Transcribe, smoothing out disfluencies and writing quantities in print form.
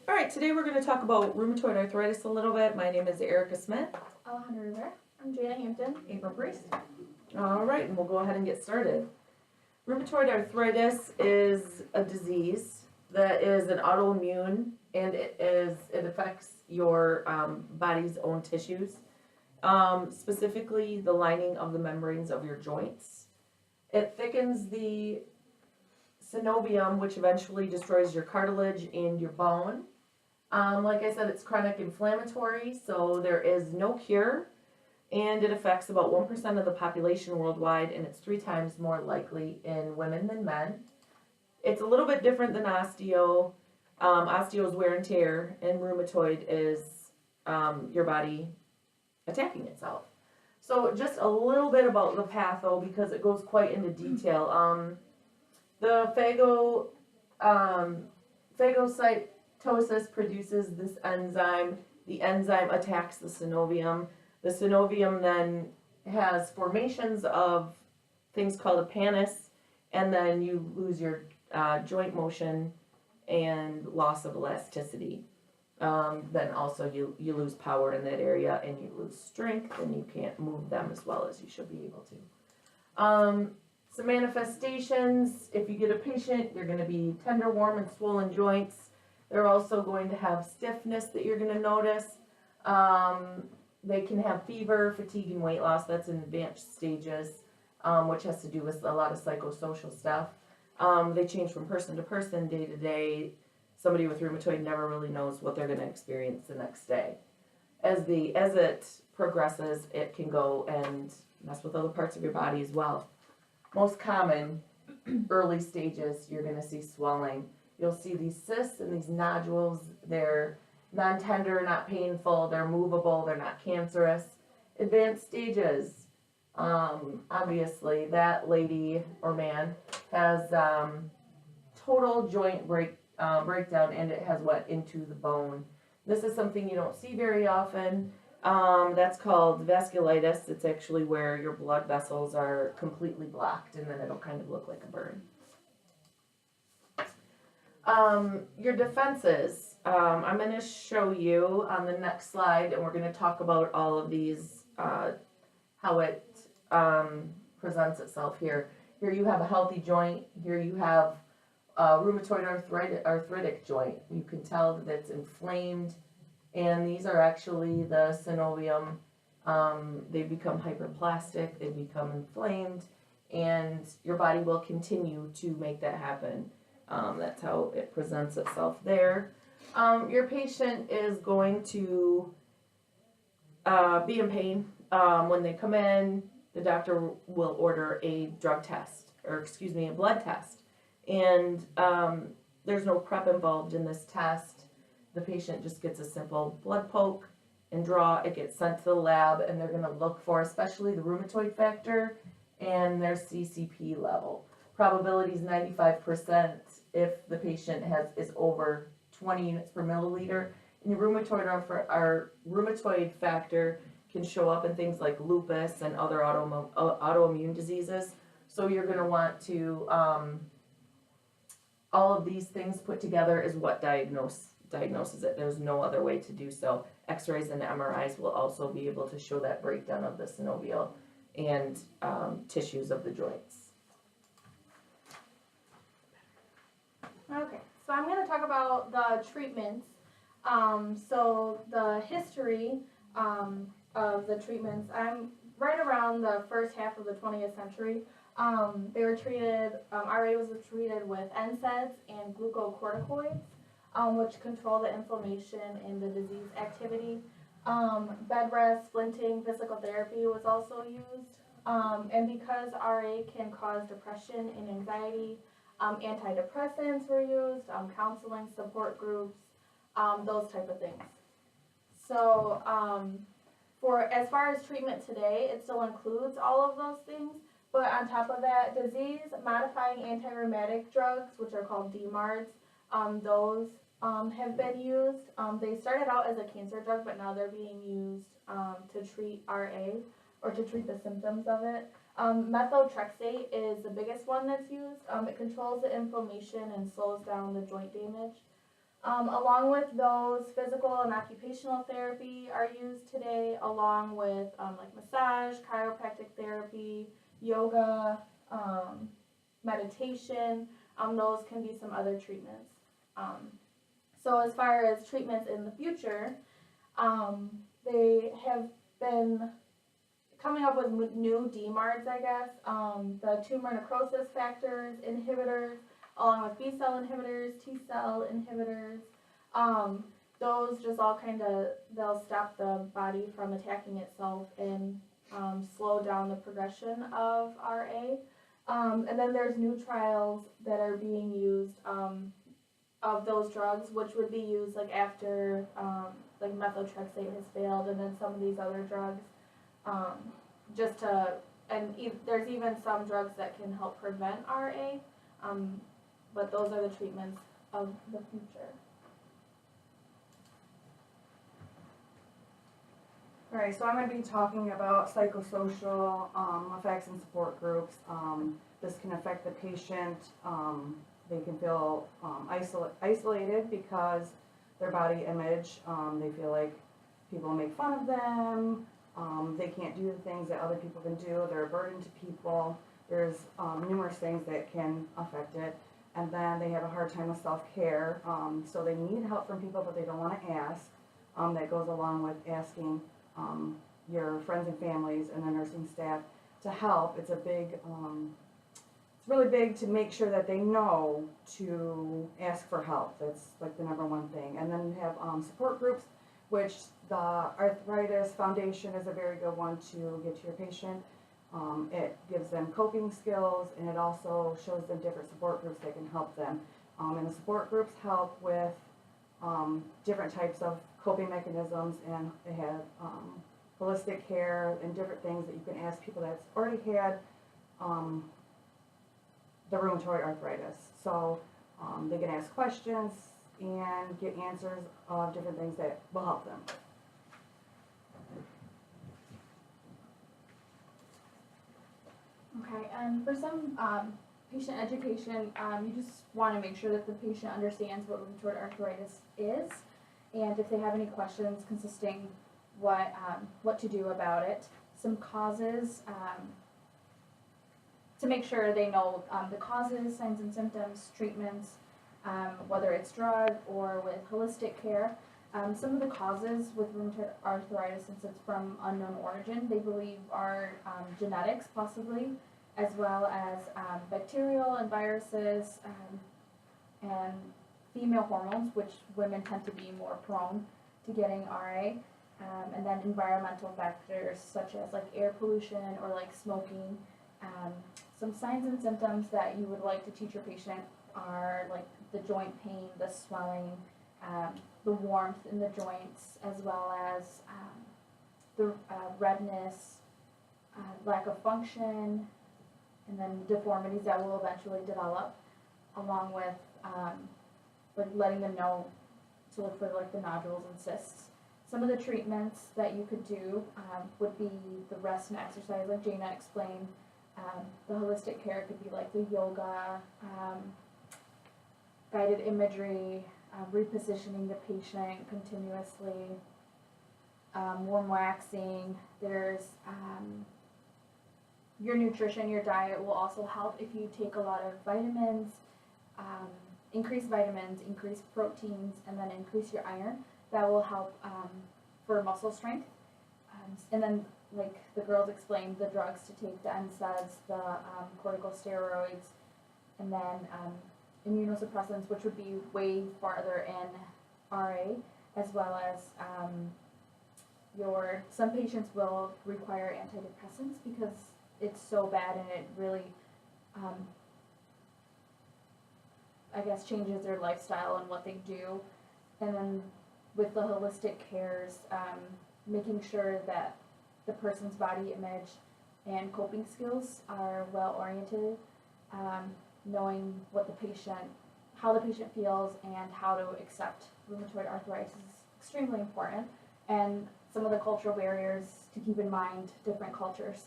All right, today we're going to talk about rheumatoid arthritis a little bit. My name is Erica Smith. Alejandra Rivera. I'm Jana Hampton. April Priest. All right, and we'll go ahead and get started. Rheumatoid arthritis is a disease that is an autoimmune, and it affects your body's own tissues, specifically the lining of the membranes of your joints. It thickens the synovium, which eventually destroys your cartilage and your bone. Like I said, it's chronic inflammatory, so there is no cure, and it affects about 1% of the population worldwide, and it's 3 times more likely in women than men. It's a little bit different than osteo. Osteo is wear and tear, and rheumatoid is your body attacking itself. So just a little bit about the patho, because it goes quite into detail. The phagocytosis produces this enzyme. The enzyme attacks the synovium. The synovium then has formations of things called a pannus, and then you lose your joint motion and loss of elasticity. Then also you lose power in that area, and you lose strength, and you can't move them as well as you should be able to. Some manifestations: if you get a patient, they're going to be tender, warm, and swollen joints. They're also going to have stiffness that you're going to notice. They can have fever, fatigue, and weight loss. That's in advanced stages, which has to do with a lot of psychosocial stuff. They change from person to person, day to day. Somebody with rheumatoid never really knows what they're going to experience the next day. As it progresses, it can go and mess with other parts of your body as well. Most common early stages, you're going to see swelling. You'll see these cysts and these nodules. They're non-tender, not painful, they're movable, they're not cancerous. Advanced stages, obviously that lady or man has total joint breakdown, and it has went into the bone. This is something you don't see very often. That's called vasculitis. It's actually where your blood vessels are completely blocked, and then it'll kind of look like a burn. Your defenses. I'm going to show you on the next slide, and we're going to talk about all of these, how it presents itself here. Here you have a healthy joint. Here you have a rheumatoid arthritic joint. You can tell that it's inflamed, and these are actually the synovium. They become hyperplastic, they become inflamed, and your body will continue to make that happen. That's how it presents itself there. Your patient is going to be in pain. When they come in, the doctor will order a blood test. And there's no prep involved in this test. The patient just gets a simple blood poke and draw. It gets sent to the lab, and they're going to look for especially the rheumatoid factor and their CCP level. Probability is 95% if the patient is over 20 units per milliliter. And the rheumatoid factor can show up in things like lupus and other autoimmune diseases. So you're going to want to, all of these things put together is what diagnoses it. There's no other way to do so. X-rays and MRIs will also be able to show that breakdown of the synovial and tissues of the joints. Okay, so I'm going to talk about the treatments. So the history of the treatments, I'm right around the first half of the 20th century. They were treated, RA was treated with NSAIDs and glucocorticoids, which control the inflammation and the disease activity. Bed rest, splinting, physical therapy was also used. And because RA can cause depression and anxiety, antidepressants were used, counseling, support groups, those type of things. So for as far as treatment today, it still includes all of those things. But on top of that, disease-modifying anti-rheumatic drugs, which are called DMARDs, those have been used. They started out as a cancer drug, but now they're being used to treat RA or to treat the symptoms of it. Methotrexate is the biggest one that's used. It controls the inflammation and slows down the joint damage. Along with those, physical and occupational therapy are used today, along with like massage, chiropractic therapy, yoga, meditation. Those can be some other treatments. So as far as treatments in the future, they have been coming up with new DMARDs, I guess. The tumor necrosis factors inhibitors, along with B-cell inhibitors, T-cell inhibitors. Those just all they'll stop the body from attacking itself and slow down the progression of RA. And then there's new trials that are being used of those drugs, which would be used like after like methotrexate has failed, and then some of these other drugs, there's even some drugs that can help prevent RA, but those are the treatments of the future. Alright, so I'm going to be talking about psychosocial effects and support groups. This can affect the patient. They can feel isolated because their body image, they feel like people make fun of them. They can't do the things that other people can do. They're a burden to people. There's numerous things that can affect it. And then they have a hard time with self-care. So they need help from people, but they don't want to ask. That goes along with asking your friends and families and the nursing staff to help. It's a big, it's really big to make sure that they know to ask for help. That's like the #1 thing. And then you have support groups, which the Arthritis Foundation is a very good one to give to your patient. It gives them coping skills, and it also shows them different support groups that can help them. And the support groups help with different types of coping mechanisms, and they have holistic care and different things that you can ask people that's already had the rheumatoid arthritis. So they can ask questions and get answers of different things that will help them. Okay, and for some patient education, you just want to make sure that the patient understands what rheumatoid arthritis is, and if they have any questions consisting what to do about it, some causes, to make sure they know the causes, signs and symptoms, treatments, whether it's drug or with holistic care. Some of the causes with rheumatoid arthritis, since it's from unknown origin, they believe are genetics possibly, as well as bacterial and viruses, and female hormones, which women tend to be more prone to getting RA, and then environmental factors such as like air pollution or like smoking. Some signs and symptoms that you would like to teach your patient are like the joint pain, the swelling, the warmth in the joints, as well as the redness, lack of function, and then deformities that will eventually develop, along with like letting them know to look for like the nodules and cysts. Some of the treatments that you could do would be the rest and exercise, like Jana explained. The holistic care could be like the yoga, guided imagery, repositioning the patient continuously, warm waxing. There's your nutrition, your diet will also help if you take a lot of vitamins, increase proteins, and then increase your iron. That will help for muscle strength. And then, like the girls explained, the drugs to take, the NSAIDs, the corticosteroids, and then immunosuppressants, which would be way farther in RA, as well as some patients will require antidepressants because it's so bad and it really, I guess, changes their lifestyle and what they do. And then with the holistic cares, making sure that the person's body image and coping skills are well oriented, knowing how the patient feels and how to accept rheumatoid arthritis is extremely important, and some of the cultural barriers to keep in mind. Different cultures